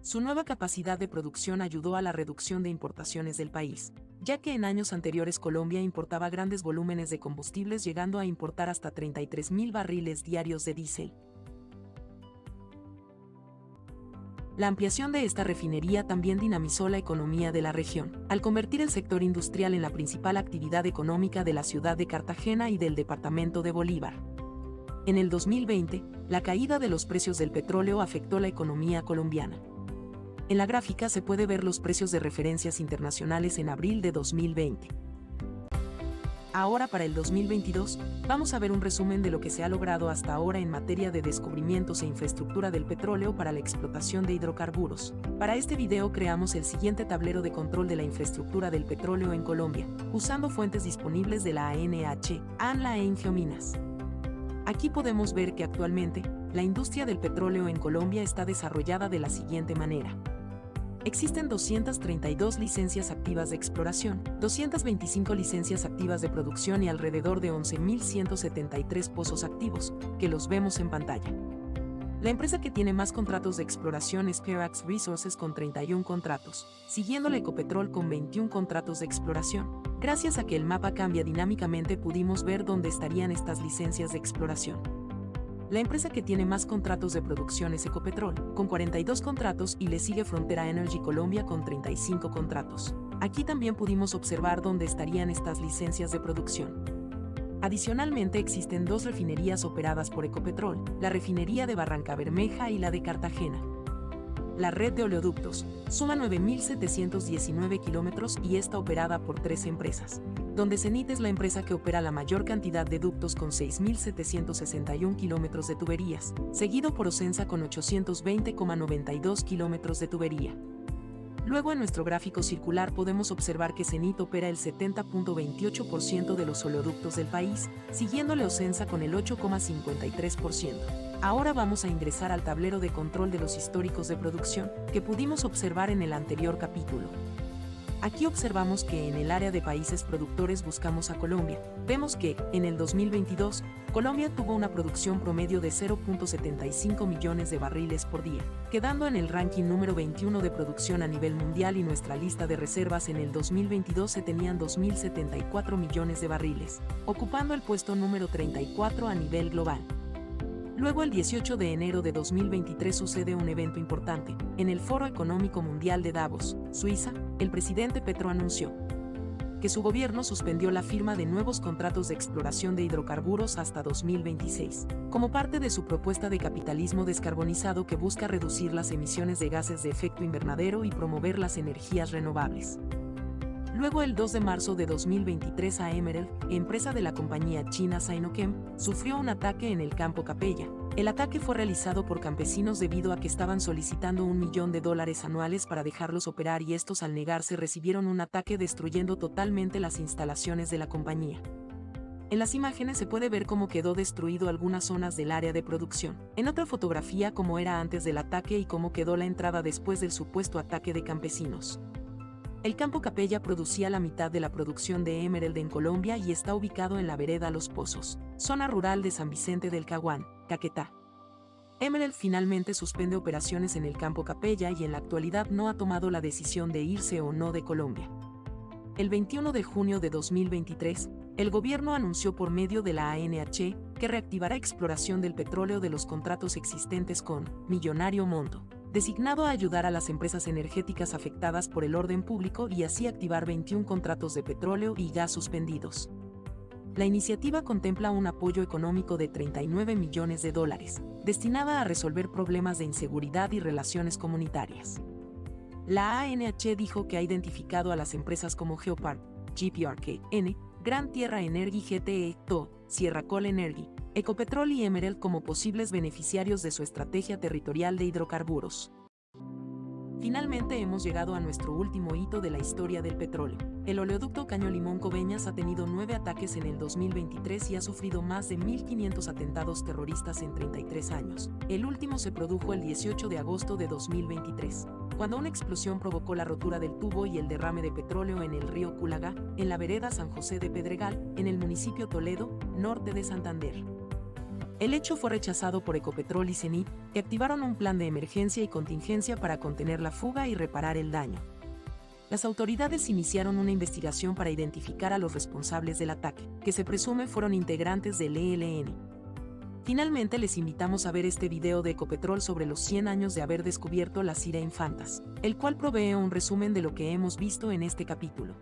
Su nueva capacidad de producción ayudó a la reducción de importaciones del país, ya que en años anteriores Colombia importaba grandes volúmenes de combustibles llegando a importar hasta 33.000 barriles diarios de diésel. La ampliación de esta refinería también dinamizó la economía de la región, al convertir el sector industrial en la principal actividad económica de la ciudad de Cartagena y del departamento de Bolívar. En el 2020, la caída de los precios del petróleo afectó la economía colombiana. En la gráfica se puede ver los precios de referencias internacionales en abril de 2020. Ahora para el 2022, vamos a ver un resumen de lo que se ha logrado hasta ahora en materia de descubrimientos e infraestructura del petróleo para la explotación de hidrocarburos. Para este video creamos el siguiente tablero de control de la infraestructura del petróleo en Colombia, usando fuentes disponibles de la ANH, ANLA e Ingeominas. Aquí podemos ver que actualmente, la industria del petróleo en Colombia está desarrollada de la siguiente manera. Existen 232 licencias activas de exploración, 225 licencias activas de producción y alrededor de 11.173 pozos activos, que los vemos en pantalla. La empresa que tiene más contratos de exploración es Perax Resources con 31 contratos, siguiéndole Ecopetrol con 21 contratos de exploración. Gracias a que el mapa cambia dinámicamente pudimos ver dónde estarían estas licencias de exploración. La empresa que tiene más contratos de producción es Ecopetrol, con 42 contratos y le sigue Frontera Energy Colombia con 35 contratos. Aquí también pudimos observar dónde estarían estas licencias de producción. Adicionalmente existen 2 refinerías operadas por Ecopetrol, la refinería de Barrancabermeja y la de Cartagena. La red de oleoductos suma 9.719 kilómetros y está operada por 3 empresas, donde Cenit es la empresa que opera la mayor cantidad de ductos con 6.761 kilómetros de tuberías, seguido por Ocensa con 820,92 kilómetros de tubería. Luego en nuestro gráfico circular podemos observar que Cenit opera el 70.28% de los oleoductos del país, siguiéndole Ocensa con el 8,53%. Ahora vamos a ingresar al tablero de control de los históricos de producción, que pudimos observar en el anterior capítulo. Aquí observamos que en el área de países productores buscamos a Colombia. Vemos que, en el 2022, Colombia tuvo una producción promedio de 0.75 millones de barriles por día, quedando en el ranking número 21 de producción a nivel mundial y nuestra lista de reservas en el 2022 se tenían 2.074 millones de barriles, ocupando el puesto número 34 a nivel global. Luego, el 18 de enero de 2023 sucede un evento importante. En el Foro Económico Mundial de Davos, Suiza, el presidente Petro anunció que su gobierno suspendió la firma de nuevos contratos de exploración de hidrocarburos hasta 2026, como parte de su propuesta de capitalismo descarbonizado que busca reducir las emisiones de gases de efecto invernadero y promover las energías renovables. Luego, el 2 de marzo de 2023, Emerald, empresa de la compañía china Sinochem, sufrió un ataque en el campo Capella. El ataque fue realizado por campesinos debido a que estaban solicitando $1 millón anuales para dejarlos operar, y estos, al negarse, recibieron un ataque destruyendo totalmente las instalaciones de la compañía. En las imágenes se puede ver cómo quedó destruido algunas zonas del área de producción. En otra fotografía, cómo era antes del ataque y cómo quedó la entrada después del supuesto ataque de campesinos. El campo Capella producía la mitad de la producción de Emerald en Colombia y está ubicado en la vereda Los Pozos, zona rural de San Vicente del Caguán, Caquetá. Emerald finalmente suspende operaciones en el campo Capella y en la actualidad no ha tomado la decisión de irse o no de Colombia. El 21 de junio de 2023, el gobierno anunció por medio de la ANH que reactivará exploración del petróleo de los contratos existentes con millonario monto, designado a ayudar a las empresas energéticas afectadas por el orden público y así activar 21 contratos de petróleo y gas suspendidos. La iniciativa contempla un apoyo económico de $39 millones, destinada a resolver problemas de inseguridad y relaciones comunitarias. La ANH dijo que ha identificado a las empresas como Geopark, GPRKN, Gran Tierra Energy GTE, TO, Sierra Col Energy, Ecopetrol y Emerald como posibles beneficiarios de su estrategia territorial de hidrocarburos. Finalmente hemos llegado a nuestro último hito de la historia del petróleo. El oleoducto Caño Limón-Coveñas ha tenido 9 ataques en el 2023 y ha sufrido más de 1.500 atentados terroristas en 33 años. El último se produjo el 18 de agosto de 2023, cuando una explosión provocó la rotura del tubo y el derrame de petróleo en el río Cúlaga, en la vereda San José de Pedregal, en el municipio Toledo, norte de Santander. El hecho fue rechazado por Ecopetrol y CENIT, que activaron un plan de emergencia y contingencia para contener la fuga y reparar el daño. Las autoridades iniciaron una investigación para identificar a los responsables del ataque, que se presume fueron integrantes del ELN. Finalmente, les invitamos a ver este video de Ecopetrol sobre los 100 años de haber descubierto las Cira Infantas, el cual provee un resumen de lo que hemos visto en este capítulo.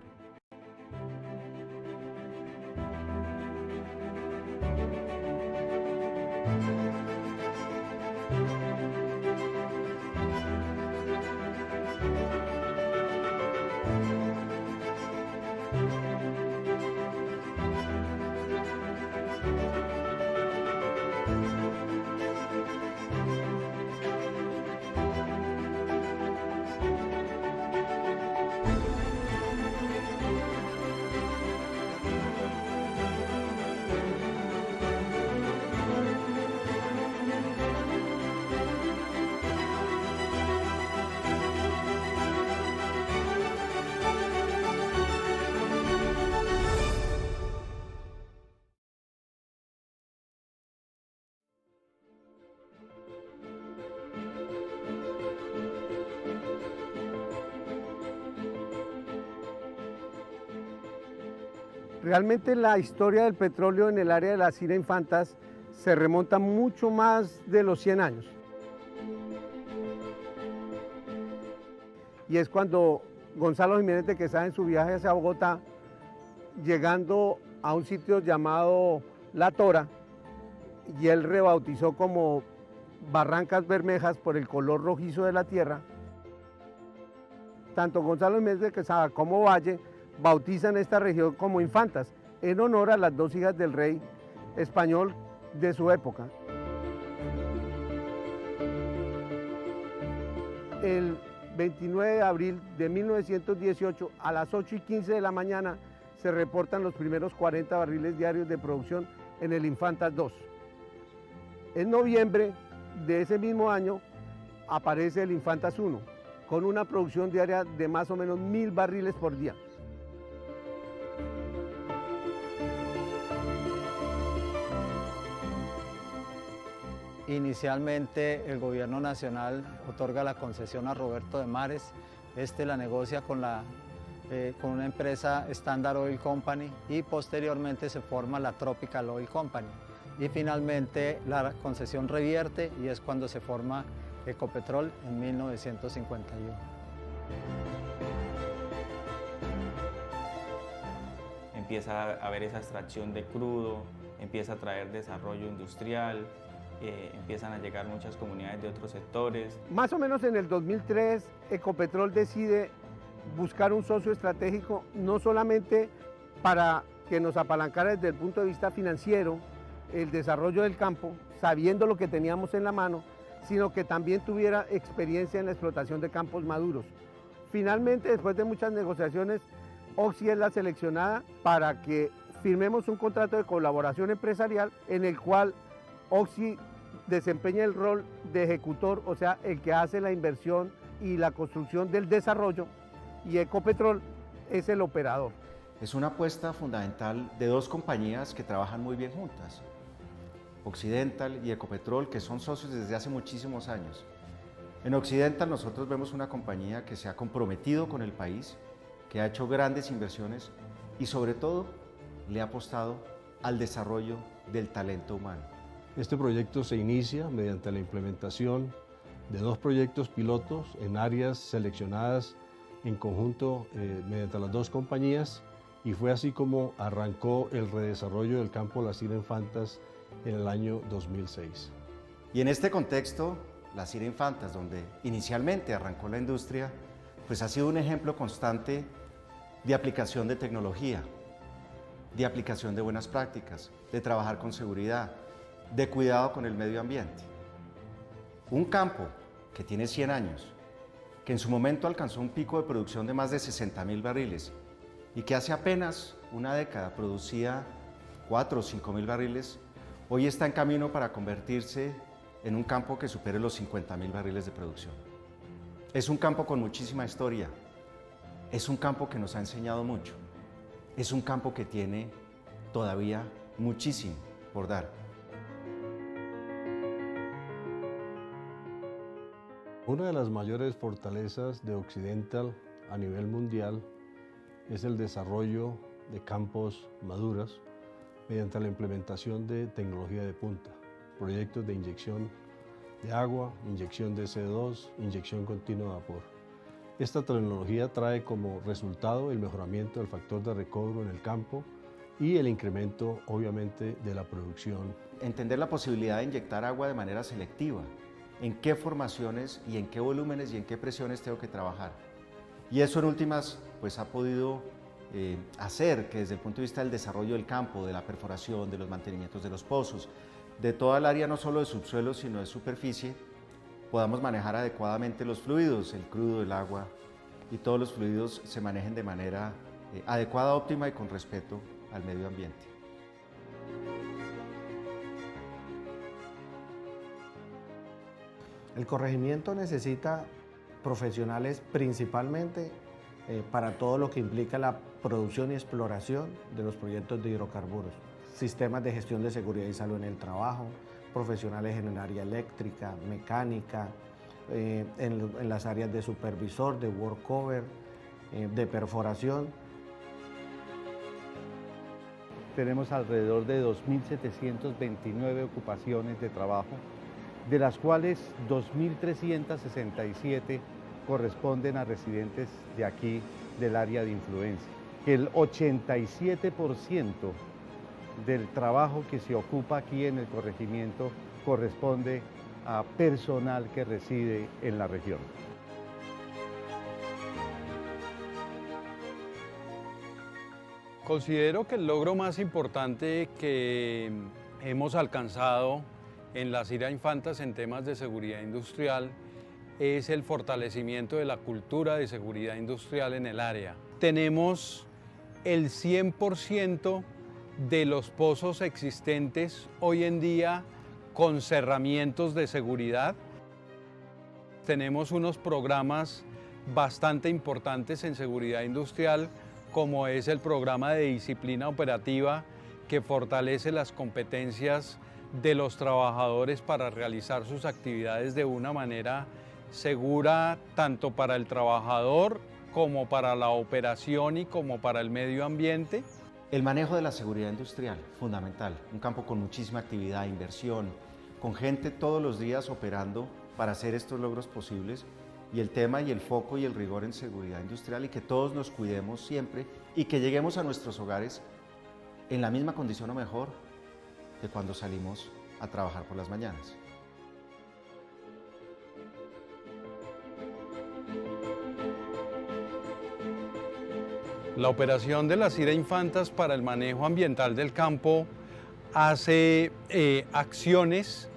Realmente la historia del petróleo en el área de las Cira Infantas se remonta mucho más de los 100 años. Y es cuando Gonzalo Jiménez de Quesada, en su viaje hacia Bogotá, llegando a un sitio llamado La Tora, y él rebautizó como Barrancas Bermejas por el color rojizo de la tierra, tanto Gonzalo Jiménez de Quesada como Valle bautizan esta región como Infantas, en honor a las 2 hijas del rey español de su época. El 29 de abril de 1918, a las 8:15 de la mañana, se reportan los primeros 40 barriles diarios de producción en el Infantas 2. En noviembre de ese mismo año aparece el Infantas 1, con una producción diaria de más o menos 1.000 barriles por día. Inicialmente el gobierno nacional otorga la concesión a Roberto de Mares, la negocia con una empresa Standard Oil Company y posteriormente se forma la Tropical Oil Company. y finalmente la concesión revierte y es cuando se forma Ecopetrol en 1951. Empieza a haber esa extracción de crudo, empieza a traer desarrollo industrial, empiezan a llegar muchas comunidades de otros sectores. Más o menos en el 2003, Ecopetrol decide buscar un socio estratégico, no solamente para que nos apalancara desde el punto de vista financiero el desarrollo del campo, sabiendo lo que teníamos en la mano, sino que también tuviera experiencia en la explotación de campos maduros. Finalmente, después de muchas negociaciones, Oxy es la seleccionada para que firmemos un contrato de colaboración empresarial en el cual Oxy desempeña el rol de ejecutor, o sea, el que hace la inversión y la construcción del desarrollo, y Ecopetrol es el operador. Es una apuesta fundamental de dos compañías que trabajan muy bien juntas, Occidental y Ecopetrol, que son socios desde hace muchísimos años. En Occidental nosotros vemos una compañía que se ha comprometido con el país, que ha hecho grandes inversiones y sobre todo le ha apostado al desarrollo del talento humano. Este proyecto se inicia mediante la implementación de dos proyectos pilotos en áreas seleccionadas en conjunto mediante las dos compañías, y fue así como arrancó el redesarrollo del campo Las Cira Infantas en el año 2006. Y en este contexto, Las Cira Infantas, donde inicialmente arrancó la industria, pues ha sido un ejemplo constante de aplicación de tecnología, de aplicación de buenas prácticas, de trabajar con seguridad, de cuidado con el medio ambiente. Un campo que tiene 100 años, que en su momento alcanzó un pico de producción de más de 60.000 barriles y que hace apenas una década producía 4 o 5.000 barriles, hoy está en camino para convertirse en un campo que supere los 50.000 barriles de producción. Es un campo con muchísima historia, es un campo que nos ha enseñado mucho, es un campo que tiene todavía muchísimo por dar. Una de las mayores fortalezas de Occidental a nivel mundial es el desarrollo de campos maduros mediante la implementación de tecnología de punta, proyectos de inyección de agua, inyección de CO2, inyección continua de vapor. Esta tecnología trae como resultado el mejoramiento del factor de recobro en el campo y el incremento, obviamente, de la producción. Entender la posibilidad de inyectar agua de manera selectiva, en qué formaciones y en qué volúmenes y en qué presiones tengo que trabajar. Y eso en últimas pues ha podido hacer que desde el punto de vista del desarrollo del campo, de la perforación, de los mantenimientos de los pozos, de toda el área no solo de subsuelo sino de superficie, podamos manejar adecuadamente los fluidos, el crudo, el agua, y todos los fluidos se manejen de manera adecuada, óptima y con respeto al medio ambiente. El corregimiento necesita profesionales principalmente para todo lo que implica la producción y exploración de los proyectos de hidrocarburos, sistemas de gestión de seguridad y salud en el trabajo, profesionales en el área eléctrica, mecánica, en las áreas de supervisor, de workover, de perforación. Tenemos alrededor de 2.729 ocupaciones de trabajo, de las cuales 2.367 corresponden a residentes de aquí, del área de influencia. El 87% del trabajo que se ocupa aquí en el corregimiento corresponde a personal que reside en la región. Considero que el logro más importante que hemos alcanzado en Las Cira Infantas en temas de seguridad industrial es el fortalecimiento de la cultura de seguridad industrial en el área. Tenemos el 100% de los pozos existentes hoy en día con cerramientos de seguridad. Tenemos unos programas bastante importantes en seguridad industrial, como es el programa de disciplina operativa, que fortalece las competencias de los trabajadores para realizar sus actividades de una manera segura, tanto para el trabajador como para la operación y como para el medio ambiente. El manejo de la seguridad industrial, fundamental, un campo con muchísima actividad, inversión, con gente todos los días operando para hacer estos logros posibles, y el tema y el foco y el rigor en seguridad industrial, y que todos nos cuidemos siempre y que lleguemos a nuestros hogares en la misma condición o mejor de cuando salimos a trabajar por las mañanas. La operación de la CIRA Infantas para el manejo ambiental del campo hace acciones,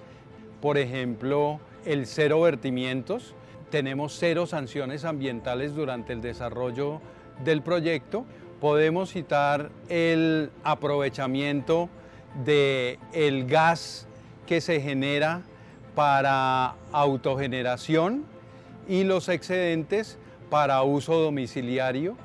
por ejemplo, el cero vertimientos. Tenemos 0 sanciones ambientales durante el desarrollo del proyecto. Podemos citar el aprovechamiento del gas que se genera para autogeneración y los excedentes para uso domiciliario.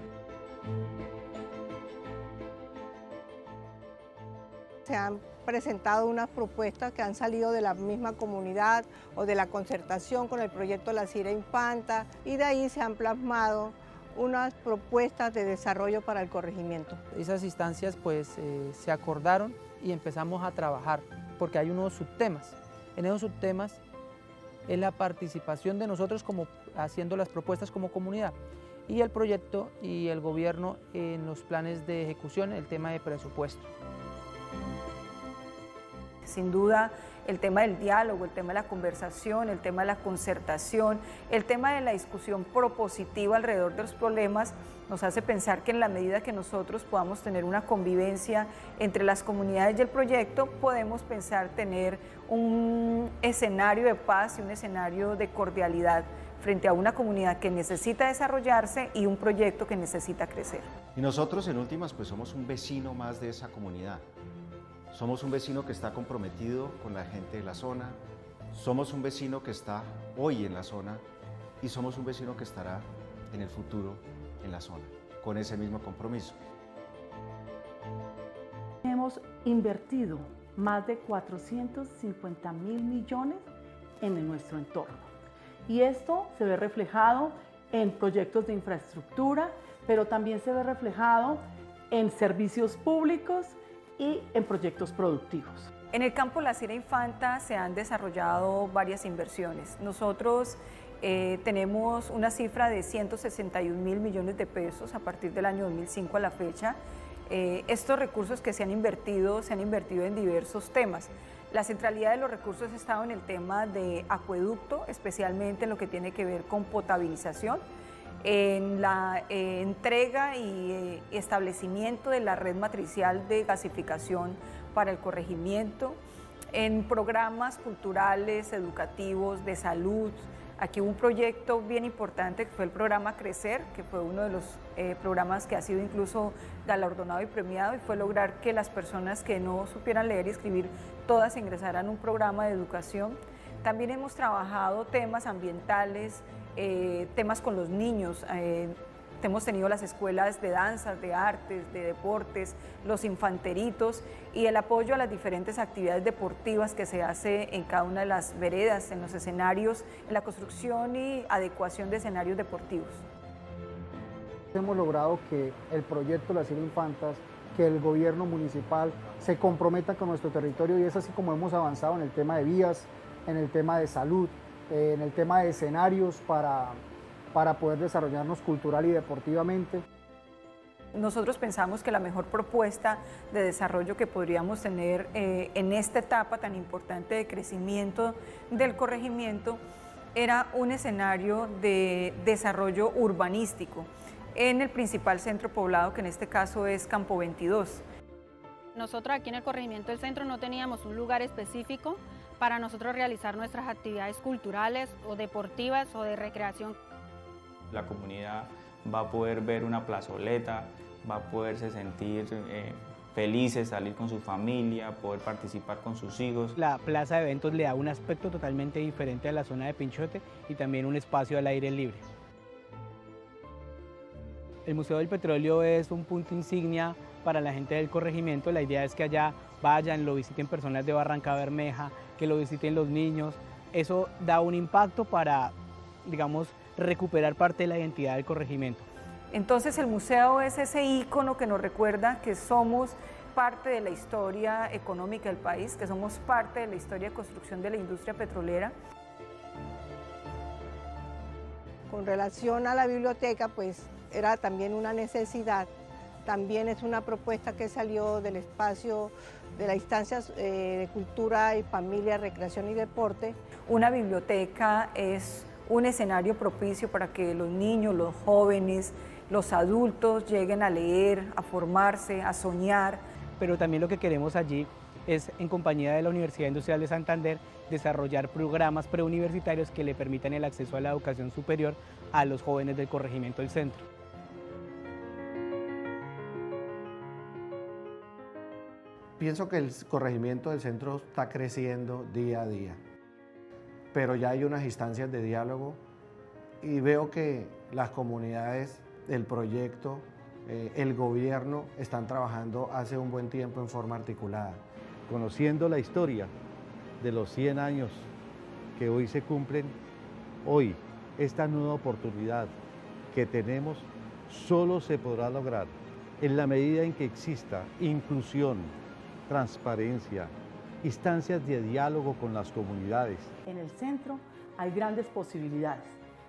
Se han presentado unas propuestas que han salido de la misma comunidad o de la concertación con el proyecto La CIRA Infanta, y de ahí se han plasmado unas propuestas de desarrollo para el corregimiento. Esas instancias pues se acordaron y empezamos a trabajar porque hay unos subtemas. En esos subtemas es la participación de nosotros como haciendo las propuestas como comunidad, y el proyecto y el gobierno en los planes de ejecución, el tema de presupuesto. Sin duda, el tema del diálogo, el tema de la conversación, el tema de la concertación, el tema de la discusión propositiva alrededor de los problemas nos hace pensar que en la medida que nosotros podamos tener una convivencia entre las comunidades y el proyecto, podemos pensar tener un escenario de paz y un escenario de cordialidad frente a una comunidad que necesita desarrollarse y un proyecto que necesita crecer. Y nosotros en últimas pues somos un vecino más de esa comunidad. Somos un vecino que está comprometido con la gente de la zona, somos un vecino que está hoy en la zona y somos un vecino que estará en el futuro en la zona, con ese mismo compromiso. Hemos invertido más de 450.000 millones en nuestro entorno, y esto se ve reflejado en proyectos de infraestructura, pero también se ve reflejado en servicios públicos y en proyectos productivos. En el campo La CIRA Infanta se han desarrollado varias inversiones. Nosotros tenemos una cifra de 161.000 millones de pesos a partir del año 2005 a la fecha. Estos recursos que se han invertido en diversos temas. La centralidad de los recursos ha estado en el tema de acueducto, especialmente en lo que tiene que ver con potabilización, en la entrega y establecimiento de la red matricial de gasificación para el corregimiento, en programas culturales, educativos, de salud. Aquí hubo un proyecto bien importante que fue el programa Crecer, que fue uno de los programas que ha sido incluso galardonado y premiado, y fue lograr que las personas que no supieran leer y escribir todas ingresaran a un programa de educación. También hemos trabajado temas ambientales, temas con los niños. Hemos tenido las escuelas de danzas, de artes, de deportes, los infanteritos y el apoyo a las diferentes actividades deportivas que se hace en cada una de las veredas, en los escenarios, en la construcción y adecuación de escenarios deportivos. Hemos logrado que el proyecto La CIRA Infantas, que el gobierno municipal se comprometa con nuestro territorio, y es así como hemos avanzado en el tema de vías, en el tema de salud, en el tema de escenarios para poder desarrollarnos cultural y deportivamente. Nosotros pensamos que la mejor propuesta de desarrollo que podríamos tener en esta etapa tan importante de crecimiento del corregimiento era un escenario de desarrollo urbanístico en el principal centro poblado, que en este caso es Campo 22. Nosotros aquí en el corregimiento del centro no teníamos un lugar específico para nosotros realizar nuestras actividades culturales o deportivas o de recreación. La comunidad va a poder ver una plazoleta, va a poderse sentir felices, salir con su familia, poder participar con sus hijos. La plaza de eventos le da un aspecto totalmente diferente a la zona de Pinchote y también un espacio al aire libre. El Museo del Petróleo es un punto insignia para la gente del corregimiento. La idea es que allá vayan, lo visiten personas de Barranca Bermeja, que lo visiten los niños. Eso da un impacto para, digamos, recuperar parte de la identidad del corregimiento. Entonces el museo es ese ícono que nos recuerda que somos parte de la historia económica del país, que somos parte de la historia de construcción de la industria petrolera. Con relación a la biblioteca, pues era también una necesidad, también es una propuesta que salió del espacio de las instancias de cultura y familia, recreación y deporte. Una biblioteca es un escenario propicio para que los niños, los jóvenes, los adultos lleguen a leer, a formarse, a soñar. Pero también lo que queremos allí es, en compañía de la Universidad Industrial de Santander, desarrollar programas preuniversitarios que le permitan el acceso a la educación superior a los jóvenes del corregimiento del centro. Pienso que el corregimiento del centro está creciendo día a día, pero ya hay unas instancias de diálogo y veo que las comunidades, el proyecto, el gobierno están trabajando hace un buen tiempo en forma articulada. Conociendo la historia de los 100 años que hoy se cumplen, hoy esta nueva oportunidad que tenemos solo se podrá lograr en la medida en que exista inclusión, transparencia, instancias de diálogo con las comunidades. En el centro hay grandes posibilidades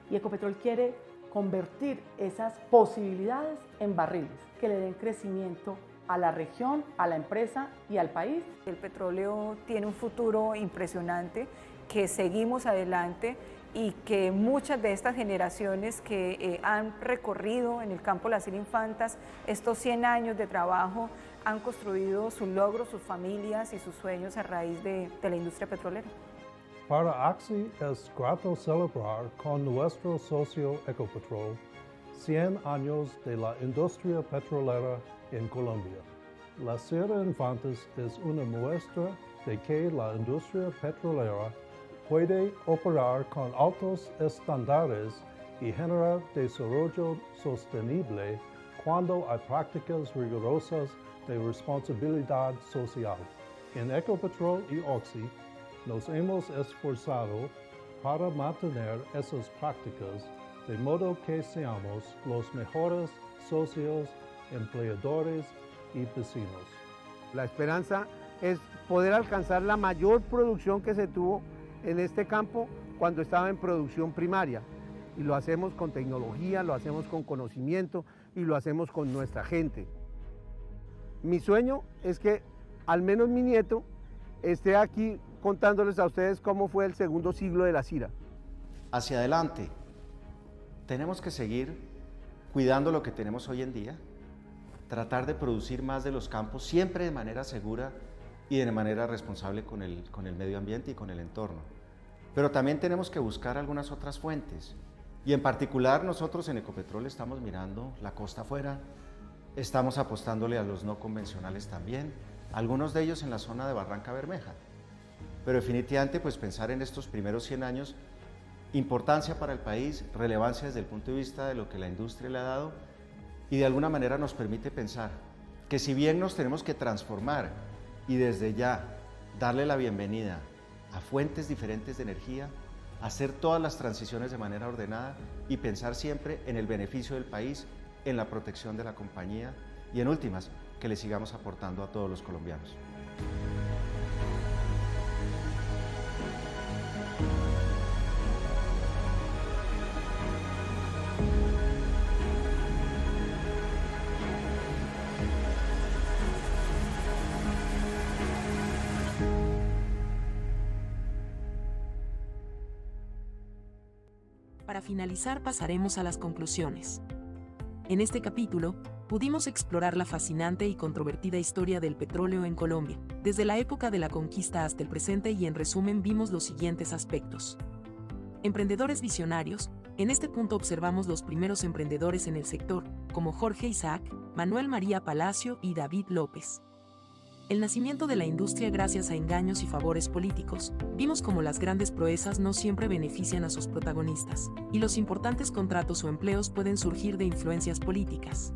y Ecopetrol quiere convertir esas posibilidades en barriles que le den crecimiento a la región, a la empresa y al país. El petróleo tiene un futuro impresionante, que seguimos adelante y que muchas de estas generaciones que han recorrido en el campo Las Infantas estos 100 años de trabajo han construido sus logros, sus familias y sus sueños a raíz de la industria petrolera. Para AXI es grato celebrar con nuestro socio Ecopetrol 100 años de la industria petrolera en Colombia. La Sierra Infantas es una muestra de que la industria petrolera puede operar con altos estándares y generar desarrollo sostenible cuando hay prácticas rigurosas de responsabilidad social. En Ecopetrol y Oxy nos hemos esforzado para mantener esas prácticas de modo que seamos los mejores socios, empleadores y vecinos. La esperanza es poder alcanzar la mayor producción que se tuvo en este campo cuando estaba en producción primaria. Y lo hacemos con tecnología, lo hacemos con conocimiento y lo hacemos con nuestra gente. Mi sueño es que al menos mi nieto esté aquí contándoles a ustedes cómo fue el segundo siglo de la Cira. Hacia adelante, tenemos que seguir cuidando lo que tenemos hoy en día, tratar de producir más de los campos, siempre de manera segura y de manera responsable con el medio ambiente y con el entorno. Pero también tenemos que buscar algunas otras fuentes. Y en particular nosotros en Ecopetrol estamos mirando la costa afuera, estamos apostándole a los no convencionales también, algunos de ellos en la zona de Barranca Bermeja. Pero definitivamente pues pensar en estos primeros 100 años, importancia para el país, relevancia desde el punto de vista de lo que la industria le ha dado y de alguna manera nos permite pensar que si bien nos tenemos que transformar y desde ya darle la bienvenida a fuentes diferentes de energía, hacer todas las transiciones de manera ordenada y pensar siempre en el beneficio del país, en la protección de la compañía y en últimas, que le sigamos aportando a todos los colombianos. Para finalizar, pasaremos a las conclusiones. En este capítulo, pudimos explorar la fascinante y controvertida historia del petróleo en Colombia, desde la época de la conquista hasta el presente y en resumen vimos los siguientes aspectos. Emprendedores visionarios. En este punto observamos los primeros emprendedores en el sector, como Jorge Isaac, Manuel María Palacio y David López. El nacimiento de la industria gracias a engaños y favores políticos. Vimos cómo las grandes proezas no siempre benefician a sus protagonistas, y los importantes contratos o empleos pueden surgir de influencias políticas.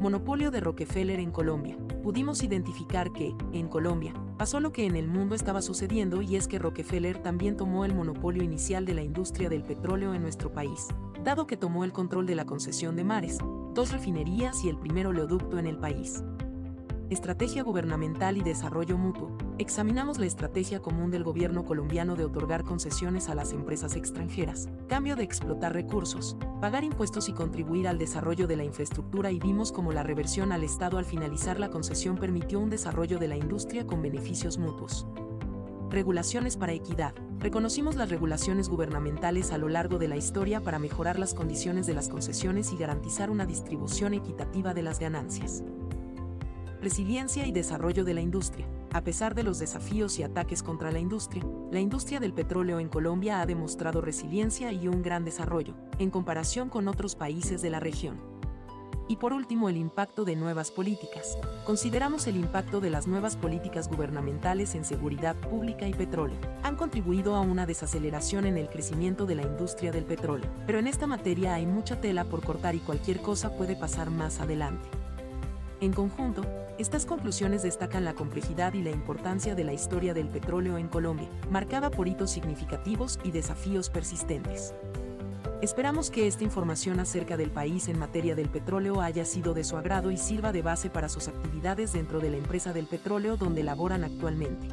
Monopolio de Rockefeller en Colombia. Pudimos identificar que, en Colombia, pasó lo que en el mundo estaba sucediendo y es que Rockefeller también tomó el monopolio inicial de la industria del petróleo en nuestro país. dado que tomó el control de la concesión de mares, 2 refinerías y el primer oleoducto en el país. Estrategia gubernamental y desarrollo mutuo. Examinamos la estrategia común del gobierno colombiano de otorgar concesiones a las empresas extranjeras, cambio de explotar recursos, pagar impuestos y contribuir al desarrollo de la infraestructura, y vimos cómo la reversión al Estado al finalizar la concesión permitió un desarrollo de la industria con beneficios mutuos. Regulaciones para equidad. Reconocimos las regulaciones gubernamentales a lo largo de la historia para mejorar las condiciones de las concesiones y garantizar una distribución equitativa de las ganancias. Resiliencia y desarrollo de la industria. A pesar de los desafíos y ataques contra la industria del petróleo en Colombia ha demostrado resiliencia y un gran desarrollo, en comparación con otros países de la región. Y por último, el impacto de nuevas políticas. Consideramos el impacto de las nuevas políticas gubernamentales en seguridad pública y petróleo. Han contribuido a una desaceleración en el crecimiento de la industria del petróleo. Pero en esta materia hay mucha tela por cortar y cualquier cosa puede pasar más adelante. En conjunto, estas conclusiones destacan la complejidad y la importancia de la historia del petróleo en Colombia, marcada por hitos significativos y desafíos persistentes. Esperamos que esta información acerca del país en materia del petróleo haya sido de su agrado y sirva de base para sus actividades dentro de la empresa del petróleo donde laboran actualmente.